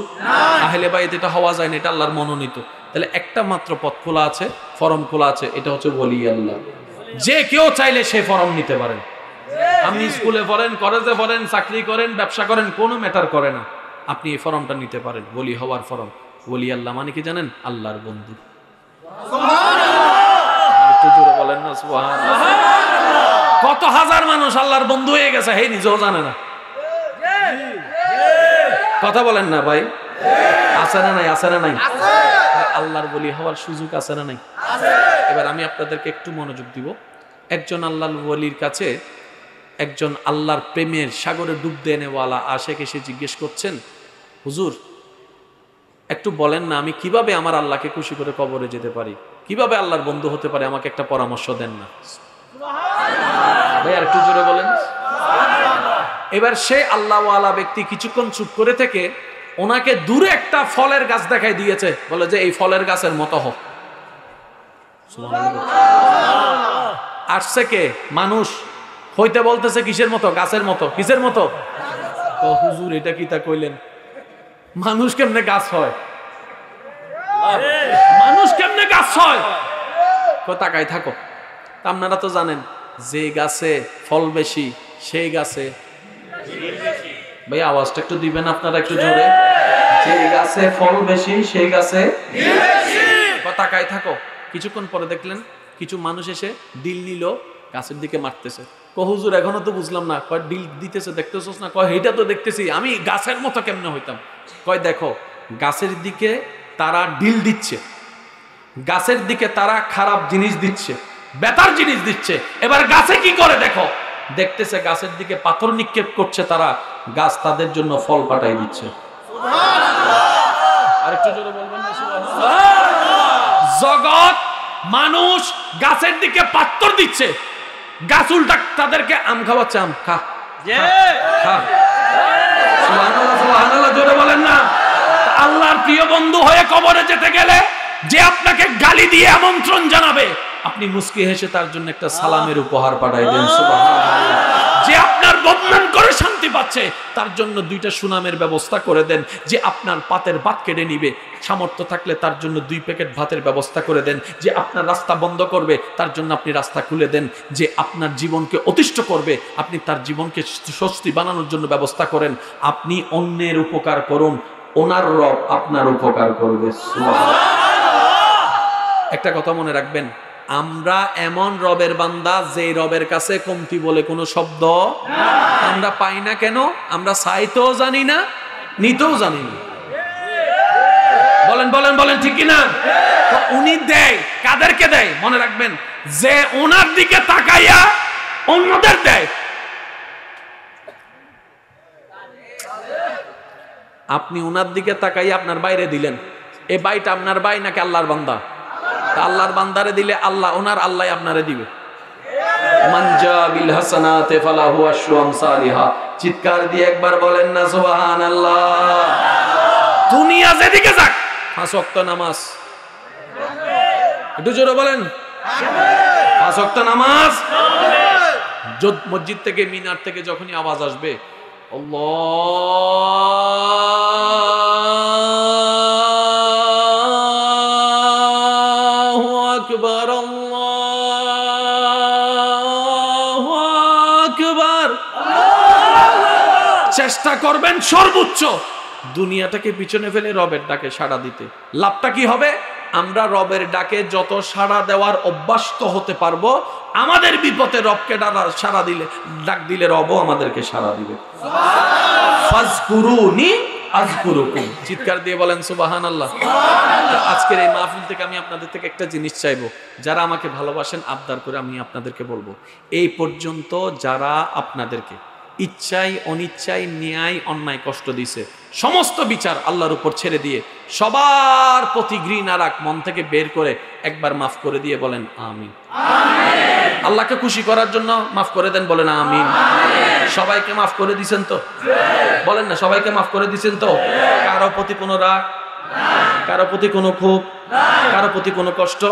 আহলে বাইত এটা হওয়া যায় না, এটা আল্লাহর মনোনীত। তাহলে একটা মাত্র পথ খোলা আছে, ফরম খোলা আছে, এটা হচ্ছে ওলি আল্লাহ। যে কেউ চাইলে সে ফরম নিতে পারেন। আপনি স্কুলে পড়েন, কলেজে পড়েন, চাকরি করেন, ব্যবসা করেন, কোনো ম্যাটার করে না, আপনি এই ফরমটা নিতে পারেন, ওলি হওয়ার ফরম। ওলি আল্লাহ মানে কি জানেন? আল্লাহর বন্ধু। একটু জোরে বলেন না সুবহানাল্লাহ। কত হাজার মানুষ আল্লাহর বন্ধু হয়ে গেছে, হে নিজেও জানে না। কথা বলেন না ভাই, আছে না নাই? আছে না নাই? আল্লাহর ওলি হওয়ার সুযোগ আছে না নাই? এবার আমি আপনাদেরকে একটু মনোযোগ দিব। একজন আল্লাহর ওলির কাছে একজন আল্লাহর প্রেমের সাগরে ডুব দেনেওয়ালা আশেক এসে জিজ্ঞেস করছেন, হুজুর একটু বলেন না, আমি কিভাবে আমার আল্লাহকে খুশি করে কবরে যেতে পারি, কিভাবে আল্লাহর বন্ধু হতে পারে, আমাকে একটা পরামর্শ দেন না। ভাই আর একটু জোরে বলেন। এবার সে আল্লাহওয়ালা ব্যক্তি কিছুক্ষণ চুপ করে থেকে ওনাকে দূরে একটা ফলের গাছ দেখাই দিয়েছে, বলে যে এই ফলের গাছের মতো হোক। আসছে কে? মানুষ। হইতে বলতেছে কিসের মতো? গাছের মতো। কিসের মতো? ও হুজুর এটা কি তা কইলেন? মানুষ কেমনে গাছ হয়? মানুষ কেমনে গাছ হয়? তাকাই থাকো। আপনারা তো জানেন যে গাছে ফল বেশি সেই গাছে, ভাই আওয়াজটা একটু দিবেন আপনারা একটু জোরে। যে গাছে ফল বেশি সেই গাছে তাকাই থাকো। কিছুক্ষণ পরে দেখলেন কিছু মানুষ এসে ডিল নিল, গাছের দিকে মারতেছে। হুজুর এখনো তো বুঝলাম না। কয় ডিল দিতেছে দেখতেছস না? কয় এইটা তো দেখতেছি, আমি গাছের মতো কেমনে হইতাম? কয় দেখো গাছের দিকে তারা ডিল দিচ্ছে, গাছের দিকে তারা খারাপ জিনিস দিচ্ছে, বেতার জিনিস দিচ্ছে। এবার গাছে কি করে দেখো, দেখতেছে গাছের দিকে পাথর নিক্ষেপ করছে তারা, গাছ তাদের জন্য ফল পাঠাই দিচ্ছে। আরেকটু জোরে বলবেন না সুবহানাল্লাহ। জগৎ মানুষ গাছের দিকে পাথর দিচ্ছে, গাছ উল্টা তাদেরকে আম খাওয়াচ্ছে, আম খা খা। সুবহানাল্লাহ সুবহানাল্লাহ জোরে বলেন না। আল্লাহর প্রিয় বন্ধু হয়ে কবরে যেতে গেলে যে আপনাকে গালি দিয়ে আমন্ত্রণ জানাবে, আপনি মুস্কি হেসে তার জন্য একটা সালামের উপহার পাঠাই দেন। সুবহানাল্লাহ। যে আপনার বদনাম করে শান্তি পাচ্ছে, তার জন্য দুইটা সুনামের ব্যবস্থা করে দেন। যে আপনার পাতের ভাত কেড়ে নিবে, সামর্থ্য থাকলে তার জন্য 2 প্যাকেট ভাতের ব্যবস্থা করে দেন। যে আপনার রাস্তা বন্ধ করবে, তার জন্য আপনি রাস্তা খুলে দেন। যে আপনার জীবনকে অতিষ্ঠ করবে, আপনি তার জীবনকে স্বস্তি বানানোর জন্য ব্যবস্থা করেন। আপনি অন্যের উপকার করুন, ওনার রব আপনার উপকার করবে। সুবহানাল্লাহ। একটা কথা মনে রাখবেন, আমরা এমন রবের বান্দা যে রবের কাছে কমতি বলে কোনো শব্দ আমরা পাই না। কেন? আমরা চাইতেও জানি না, নিতেও জানি না। বলেন বলেন বলেন, ঠিক কিনা? উনি দেয়, কাদেরকে দেয় মনে রাখবেন, যে ওনার দিকে তাকাইয়া অন্যদের দেয়। আপনি ওনার দিকে তাকাইয়া আপনার বাইরে দিলেন, এই বাইটা আপনার বাই নাকি আল্লাহর বান্দা? আল্লাহর বান্দারে দিলে আল্লাহ, ওনার আল্লাহ আপনারে দিবে। মানজা বিল হাসানাতে ফালাহু আশরু আমসালিহা। চিৎকার দিয়ে একবার বলেন না সুবহানাল্লাহ। দুনিয়া যেদিকে যাক, 5 ওয়াক্ত নামাজ, একটু জোরে বলেন, 5 ওয়াক্ত নামাজ। মসজিদ থেকে, মিনার থেকে যখনই আওয়াজ আসবে আল্লাহু আকবার, আল্লাহু আকবার, চেষ্টা করবেন সর্বোচ্চ দুনিয়াটাকে পিছনে ফেলে রবের ডাকে সাড়া দিতে। লাভটা কি হবে? আমরা রবের ডাকে যত সাড়া দেওয়ার অভ্যস্ত হতে পারবো, আমাদের বিপদে রবকে সাড়া দিলে, ডাক দিলে রবও আমাদেরকে সাড়া দিবে। ফাজকুরুনি আযকুরুকুম। চিৎকার দিয়ে বলেন সুবহানাল্লাহ। আজকের এই মাহফিল থেকে আমি আপনাদের থেকে একটা জিনিস চাইবো, যারা আমাকে ভালোবাসেন, আবদার করে আমি আপনাদেরকে বলবো, এই পর্যন্ত যারা আপনাদেরকে ইচ্ছাই অনিচ্ছাই ন্যায় অন্যায় কষ্ট দিছে, সমস্ত বিচার আল্লাহর উপর ছেড়ে দিয়ে সবার প্রতি ঘৃণা রাখ মন থেকে বের করে একবার মাফ করে দিয়ে বলেন আমিন। আল্লাহকে খুশি করার জন্য মাফ করে দেন, বলেন আমিন। সবাইকে মাফ করে দিছেন তো? বলেন না, সবাইকে মাফ করে দিছেন তো? কারো প্রতি কোনো রাগ, কারো প্রতি কোনো ক্ষোভ, কারো প্রতি কোনো কষ্ট?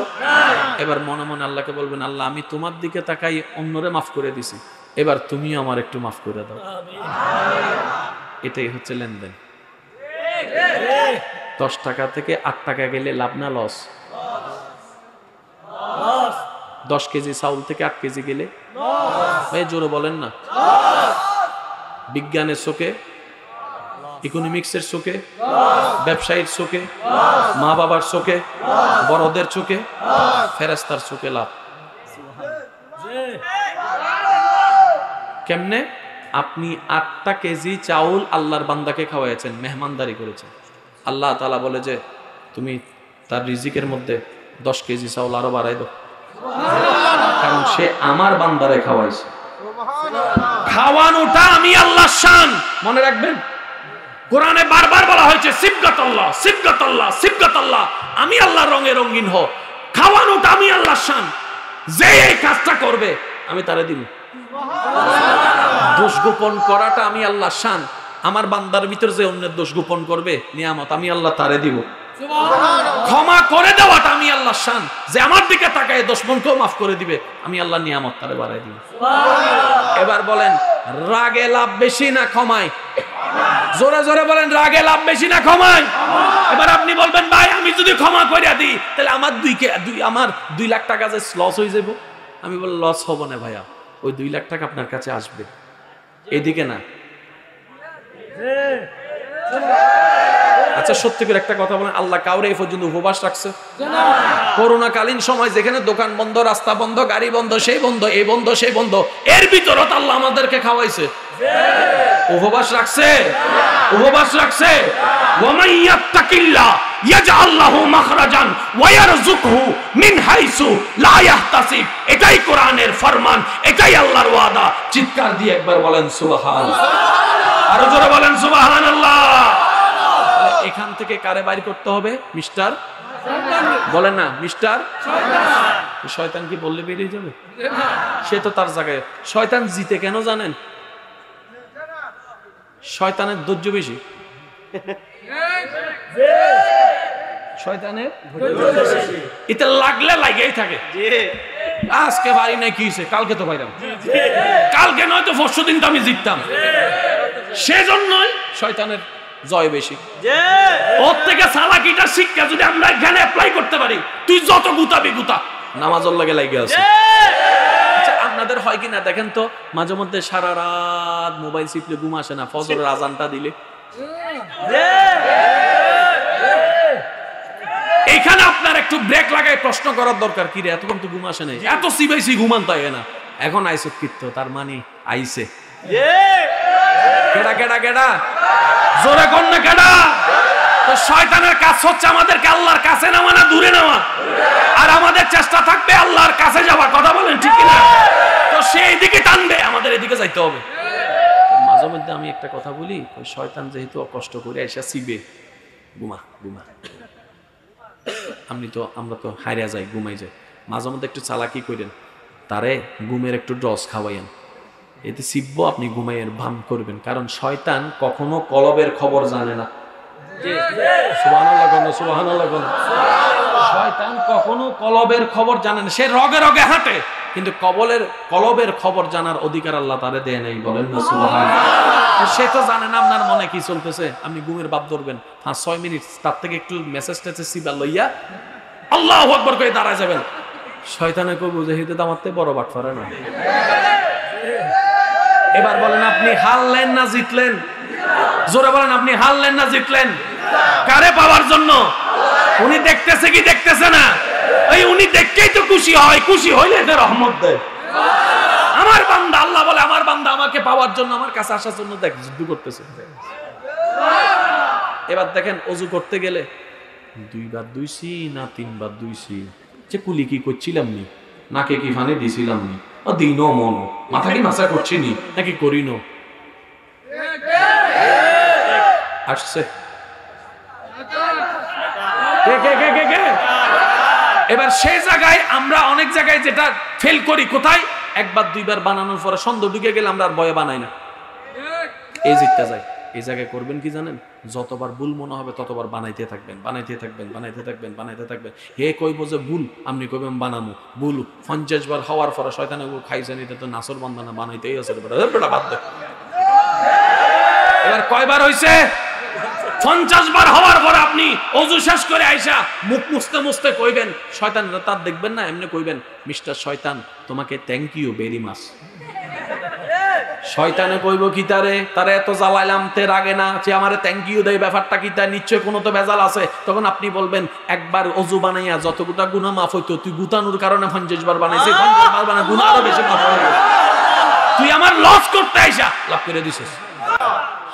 এবার মনে মনে আল্লাহকে বলবেন, আল্লাহ আমি তোমার দিকে তাকাই অন্যরে মাফ করে দিছি, এবার তুমিও আমার একটু মাফ করে দাও। এটাই হচ্ছে লেনদেন। 10 টাকা থেকে 8 টাকা গেলে লাভ না লস? 10 কেজি চাউল থেকে 8 কেজি গেলে ভাই জোরে বলেন না। বিজ্ঞানের চোখে, ইকোনমিক্সের চোখে, ব্যবসায়ীর চোখে, মা বাবার চোখে, বড়দের চোখে, ফেরেশতার চোখে লাভ। কেমনে? আপনি 8টা কেজি চাউল আল্লাহর বান্দাকে খাওয়াইছেন, মেহমানদারি করেছেন। আল্লাহ তাআলা বলে যে তুমি তার রিজিকের মধ্যে 10 কেজি চাউল আরো বাড়াই দাও, কারণ সে আমার বান্দারে খাওয়াইছে। খাওয়ানোটা আমি আল্লাহর শান, মনে রাখবেন। কোরআনে বারবার বলা হয়েছে সিবগাতাল্লাহ, সিবগাতাল্লাহ, সিবগাতাল্লাহ। আমি আল্লাহর রঙে রঙিন হও। খাওয়ানোটা আমি আল্লাহর শান, যে এই কাজটা করবে আমি তারে দিব। দোষ গোপন করাটা আমি আল্লাহর শান, আমার বান্দার ভিতর যে অন্যের দোষ গোপন করবে নিয়ামত আমি আল্লাহ তারে দিব। ক্ষমা করে দেওয়াটা আমি আল্লাহর শান, যে আমার দিকে তাকায় 10 মনকেও মাফ করে দিবে আমি আল্লাহ নিয়ামত তারে বাড়াই দিব। এবার বলেন, রাগে লাভ বেশি না ক্ষমায়? জোরে জোরে বলেন, রাগে লাভ বেশি না ক্ষমায়? এবার আপনি বলবেন, ভাই আমি যদি ক্ষমা করে দিই তাহলে আমার 2 লাখ টাকা যে লস হয়ে যাব। আমি বল, লস হবো না ভাইয়া, ওই 2 লাখ টাকা আপনার কাছে আসবে, এদিকে না। আচ্ছা সত্যি করে একটা কথা বলেন, আল্লাহ কাউরে এই পর্যন্ত উপবাস রাখছে? করোনা কালীন সময় যেখানে দোকান বন্ধ, রাস্তা বন্ধ, গাড়ি বন্ধ, সেই বন্ধ, এই বন্ধ, সেই বন্ধ, এর ভিতরও তো আল্লাহ আমাদেরকে খাওয়াইছে। উপবাস রাখছে? উপবাস রাখছে? ওয়ামান ইয়াত্তাকিল্লাহ ইয়াজআল লাহু মাখরাজান ওয়া ইয়ারযুকহু মিন হাইসু লা ইয়াহতাসিব। এটাই কোরআনের ফরমান, এটাই আল্লাহর ওয়াদা। চিৎকার দিয়ে একবার বলেন সুবহানাল্লাহ, আরো জোরে বলেন সুবহানাল্লাহ। এখান থেকে কারে বাইর করতে হবে? মিস্টার বলেন না, মিস্টার শয়তান কি বললে বেরিয়ে যাবে? সে তো তার জায়গায়। শয়তান জিতে কেন জানেন? শয়তানের ধৈর্য বেশি। শয়তানের এতে লাগলে লাগেই থাকে। আজকে বাড়ি নাই কি হয়েছে, কালকে তো বাইরাম, কালকে নয়তো পরশু দিন তো আমি জিততাম। সেজন্যই শয়তানের জয় বেশি। ওর থেকে চালাকিটা শিক্ষা যদি আমরা এখানে অ্যাপ্লাই করতে পারি, তুই যত গুতাবি গুতা, নামাজের লাগে লাগে আছে। আচ্ছা আপনাদের হয় কিনা দেখেন তো, মাঝে মধ্যে সারা রাত মোবাইল চিপলে ঘুম আসে না, ফজরের আজানটা দিলে এইখানে আপনার একটু ব্রেক লাগাই প্রশ্ন করার দরকার, কি রে এতক্ষণ তো ঘুম আসে নাই, এত সিবাইসি ঘুমান তাই না, এখন আইসত কীর্ত, তার মানে আইসে। কেডা কেডা কেডা জোরে কোন না কেডা? তো শয়তানের কাজ হচ্ছে আমাদেরকে আল্লাহর কাছে নেওয়া না দূরে নেওয়া, আর আমাদের চেষ্টা থাকবে আল্লাহর কাছে যাওয়ার। কথা বলেন ঠিক কিনা? তো সে এইদিকে টানবে, আমাদের এদিকে যাইতে হবে। মাঝে মধ্যে আমি একটা কথা বলি, ওই শয়তান যেহেতু কষ্ট করে এসে সিবে, ঘুমা ঘুমা, আমরা তো হারিয়া যাই, ঘুমাই যাই। মাঝে মধ্যে একটু চালাকি করেন, তারে ঘুমের একটু ড্রস খাওয়াইয়েন, এতে শিবব, আপনি ঘুমাইয়ের ভান করবেন। কারণ শয়তান কখনো কলবের খবর জানে না। সুবহানাল্লাহ কোন, সুবহানাল্লাহ কোন। শয়তান কখনো কলবের খবর জানে না, সে রগে রগে হাঁটে, কিন্তু কলবের খবর জানার অধিকার আল্লাহ তারে দেয় নাই। বলেন না সুবহানাল্লাহ। সে তো জানে না আপনার মনে কি চলতেছে। আপনি ঘুমের বাপ ধরবেন 5-6 মিনিট, তার থেকে একটু মেসেজ টেসেজ সিবা লইয়া আল্লাহু আকবার করে দাঁড়ায় যাবেন। শয়তানে কই বুঝে হিতে দামাতে বড় বাট পারে না। এবার বলেন আপনি হারলেন না জিতলেন? জোরে বলেন আপনি হারলেন না জিতলেন? কারে পাওয়ার জন্য? উনি দেখতেছে কি দেখতেছে না? এই উনি দেখতেই তো খুশি হয়, খুশি হইলে এদের রহমত দেয়। আমার বান্দা, আল্লাহ বলে আমার বান্দা আমাকে পাওয়ার জন্য, আমার কাছে আসার জন্য দেখ যুদ্ধ করতেছে। এবার দেখেন অজু করতে গেলে 2 বার ধুইছি না 3 বার ধুইছি, যে কুলি কি করছিলাম নি, নাকে কি ফানে দিছিলাম নি, দিন মন মাথা কি মাসা করছি নি নাকি করি নো, আসছে এবার সেই জায়গায় আমরা অনেক জায়গায় যেটা ফেল করি, কোথায়? 1 বার 2 বার বানানোর পরে সন্দেহ ঢুকে গেলে আমরা আর ভয়ে বানাই না, এই জিতটা যায়। এই জায়গায় করবেন কি জানেন? যতবার ভুল মনে হবে ততবার বানাইতে থাকবেন, বানাইতে থাকবেন, বানাইতে থাকবেন, বানাইতে থাকবেন। হে কইব যে ভুল, আপনি কইবেন বানামু ভুল। 50 বার হওয়ার পরে শয়তানে খাইছেন, এটা তো নাসর বান্দানা বানাইতেই আছে, বেটা বাদ দে। এবার কয়বার হইছে? 50 বার হওয়ার পর আপনি ওযু শেষ করে আইসা মুখ মুছতে মুছতে কইবেন, শয়তান তার দেখবেন না, এমনি কইবেন, মিস্টার শয়তান তোমাকে থ্যাংক ইউ ভেরি মাচ। শয়তানে কইব কি তারে এত জ্বালাইলাম, তে রাগে না, যে আমারে থ্যাংক ইউ দেয়, ব্যাপারটা কি তাই? নিশ্চয় কোনো তো ভেজাল আছে। তখন আপনি বলবেন, একবার ওযু বানাইয়া যতগুটা গুনাহ মাফ হইতো, তুই গুতানোর কারণে 50 বার বানাইছিস, 50 বার বানা গুনাহ আরো বেশি মাফ হয়ে গেছে। তুই আমার লস করতে আইসা লাভ করে দিছিস।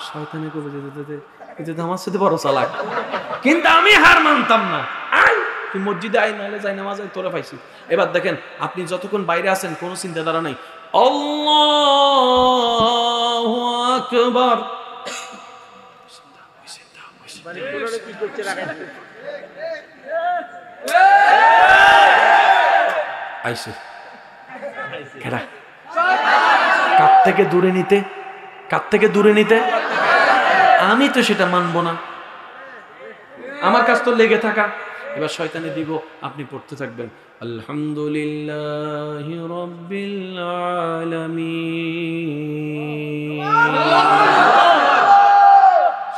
শয়তানে কইব যে আমার সাথে বড় চালাক, কিন্তু আমি হার মানতাম না। আই তুই মসজিদে আই, নাহলে যাই নামাজ তোরে পাইছি। এবার দেখেন আপনি যতক্ষণ বাইরে আছেন কোনো চিন্তাধারা নাই, আল্লাহু আকবার, আইছে কেডা? কার থেকে দূরে নিতে, কার থেকে দূরে নিতে? আমি তো সেটা মানবো না, আমার কাছ তো লেগে থাকা। এবার শয়তানে দিব, আপনি পড়তে থাকবেন আলহামদুলিল্লাহি রাব্বিল আলামিন।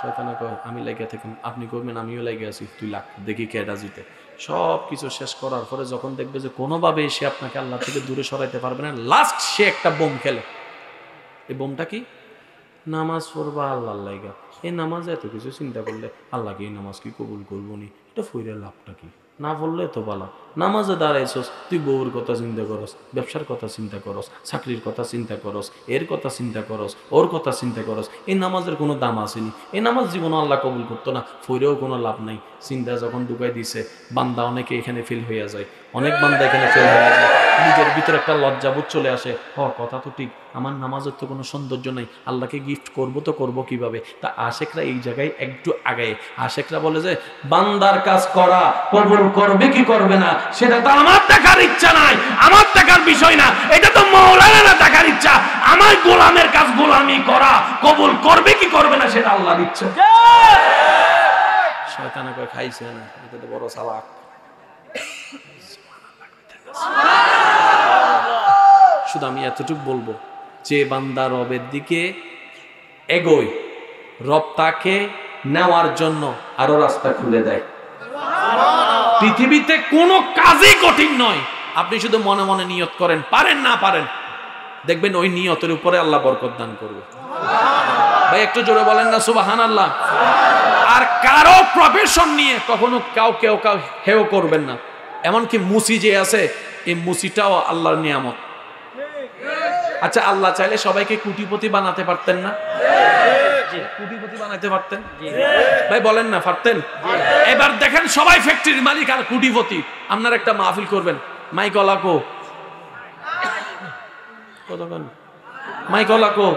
শয়তানে কয় আমি লেগে থাকি, আপনি কইবেন আমিও লেগে আছি, তুই লাখ দেখি কেডা জিতে। সব কিছু শেষ করার পরে যখন দেখবে যে কোনোভাবে সে আপনাকে আল্লাহ থেকে দূরে সরাইতে পারবে না, লাস্ট সে একটা বোম খেলে। এই বোমটা কি? নামাজ পড়বা আল্লাহর লাইগা, এই নামাজে এত কিছু চিন্তা করলে আল্লাহকে এই নামাজ কি কবুল করবো নি, এটা ফইরে লাভটা কি? না বললে তো বালা। নামাজে দাঁড়াইছস, তুই বউর কথা চিন্তা করস, ব্যবসার কথা চিন্তা করস, চাকরির কথা চিন্তা করস, এর কথা চিন্তা করস, ওর কথা চিন্তা করস, এই নামাজের কোনো দাম আসেনি। এই নামাজ জীবনে আল্লাহ কবুল করতো না, ফইরেও কোনো লাভ নাই। চিন্তা যখন ঢুকাই দিছে, বান্দা অনেকে এখানে ফেল হইয়া যায়, অনেক বান্দা এখানে ফেল হয়ে যায়, নিজের ভিতরে একটা লজ্জাবোধ চলে আসে। কথা তো ঠিক, আমার নামাজের তো কোনো সৌন্দর্য নাই, আল্লাহকে গিফট করবো তো করবো কিভাবে? তা আশেকরা এই জায়গায় একটু আগায়। আশেকরা বলে যে বান্দার কাজ করা কবুল করবে কি করবে না সেটা তো আমার দেখার ইচ্ছা নাই, আমার দেখার বিষয় না, এটা তো মৌলানা দেখার ইচ্ছা। আমার গোলামের কাজ গোলামি করা, কবুল করবে কি করবে না সেটা আল্লাহর ইচ্ছা। শয়তানে কয় খাইছে না, এটা তো বড় চালাক। শুধু আমি এতটুকু বলবো, যে বান্দা রবের দিকে এগোয়, রব তাকে নেওয়ার জন্য আরো রাস্তা খুলে দেয়। পৃথিবীতে কোনো কাজই কঠিন নয়, আপনি শুধু মনে মনে নিয়ত করেন, পারেন না পারেন, দেখবেন ওই নিয়তের উপরে আল্লাহ বরকত দান করবে। ভাই একটু জোরে বলেন না সুবহানাল্লাহ। আর কারো প্রফেশন নিয়ে কখনো কেউ হেও করবেন না। এমনকি মুসি যে আছে, এই মুসিটাও আল্লাহর নিয়ামত। আচ্ছা, আল্লাহ চাইলে সবাইকে কোটিপতি বানাতে পারতেন না? কোটিপতি বানাতে পারতেন? ভাই বলেন না, পারতেন? এবার দেখেন সবাই ফ্যাক্টরির মালিক আর কোটিপতি, আপনার একটা মাহফিল করবেন, মাইক অলাকো কতক্ষণ, মাইক অলাকো,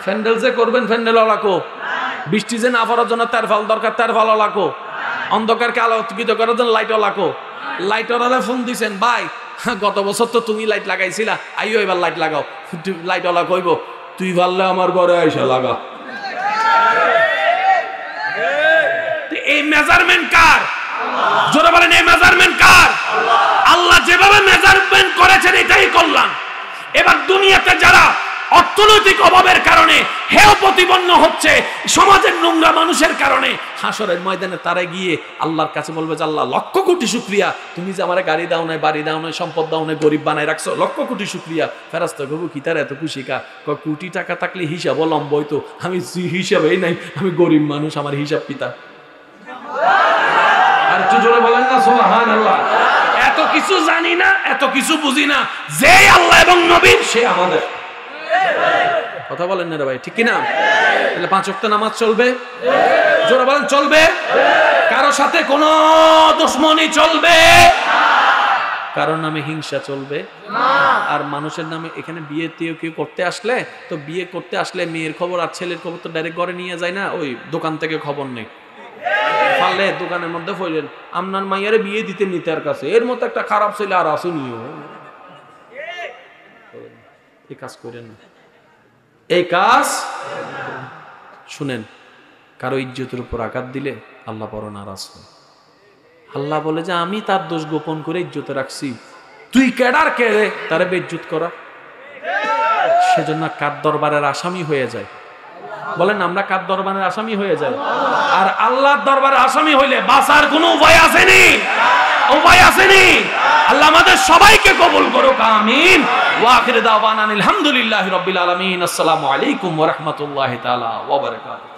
ফ্যান্ডেল যে করবেন ফ্যান্ডেল অলাকো, বৃষ্টি যে না পড়ার জন্য তারফাল দরকার তারফাল অলাকো, অন্ধকারকে আলোকিত করার জন্য লাইট অলাকো। লাইট ওয়ালা ফোন দিছেন, ভাই গত বছর তো তুমি লাইট লাগাইছিলা, আইও এবার লাইট লাগাও। লাইট ওয়ালা কইব, তুই পারলে আমার ঘরে আইসা লাগা। এই মেজারমেন্ট কার? জোরে বলেন, এই মেজারমেন্ট কার? আল্লাহ যেভাবে মেজারমেন্ট করেছেন এটাই করলাম। এবার দুনিয়াতে যারা অর্থনৈতিক অভাবের কারণে হেয় প্রতিপন্ন হচ্ছে, সমাজের নোংরা মানুষের কারণে, হাসরের ময়দানে তারা গিয়ে আল্লাহর কাছে বলবে যে আল্লাহ লক্ষ কোটি শুকরিয়া, তুমি যে আমার গাড়ি দাও নাই, বাড়ি দাও নাই, সম্পদ দাও নাই, গরিব বানাই রাখছো, লক্ষ কোটি শুকরিয়া। ফেরেশতা কইব কি তার এত খুশি কা? কোটি টাকা থাকলে হিসাবও লম্বা হইতো, আমি হিসাবেই নাই, আমি গরিব মানুষ, আমার হিসাব পিতা। আর একটু জোরে বলেন না সুবহানাল্লাহ। এত কিছু জানি না, এত কিছু বুঝি না, যে আল্লাহ এবং নবী সে আমাদের। কথা বলেন না রে ভাই, ঠিক কিনা? তাহলে 5 ওয়াক্ত নামাজ চলবে? জোরে বলেন চলবে? কারো সাথে কোনো দুশমনি চলবে? কারোর নামে হিংসা চলবে না। আর মানুষের নামে এখানে বিয়েতে কেউ করতে আসলে, তো বিয়ে করতে আসলে মেয়ের খবর আর ছেলের খবর তো ডাইরেক্ট ঘরে নিয়ে যায় না, ওই দোকান থেকে খবর নেই। পারলে দোকানের মধ্যে ফইলেন, আপনার মাইয়ারে বিয়ে দিতে নিতার কাছে, এর মতো একটা খারাপ ছেলে আর আসুনিও। এই কাজ করেন না, এই কাজ শুনেন। কারো ইজ্জতের উপর আঘাত দিলে আল্লাহ বড় নারাজ হয়। আল্লাহ বলে যে আমি তার দোষ গোপন করে ইজ্জতে রাখছি, তুই কেডার কে রে তারে বেইজ্জত করা? সেজন্য কার দরবারের আসামি হয়ে যায়। বলেন আমরা কার দরবারের আসামি হয়ে যাই? আর আল্লাহর দরবারের আসামি হইলে বাঁচার কোনো উপায় আসেনি, উপায় আসেনি। আল্লাহ আমাদের সবাইকে কবুল করুক, আমিন। ওয়া আখিরু দাওয়ানা আলহামদুলিল্লাহি রাব্বিল আলামিন। আসসালামু আলাইকুম ওয়া রাহমাতুল্লাহি তাআলা ওয়া বারাকাতুহু।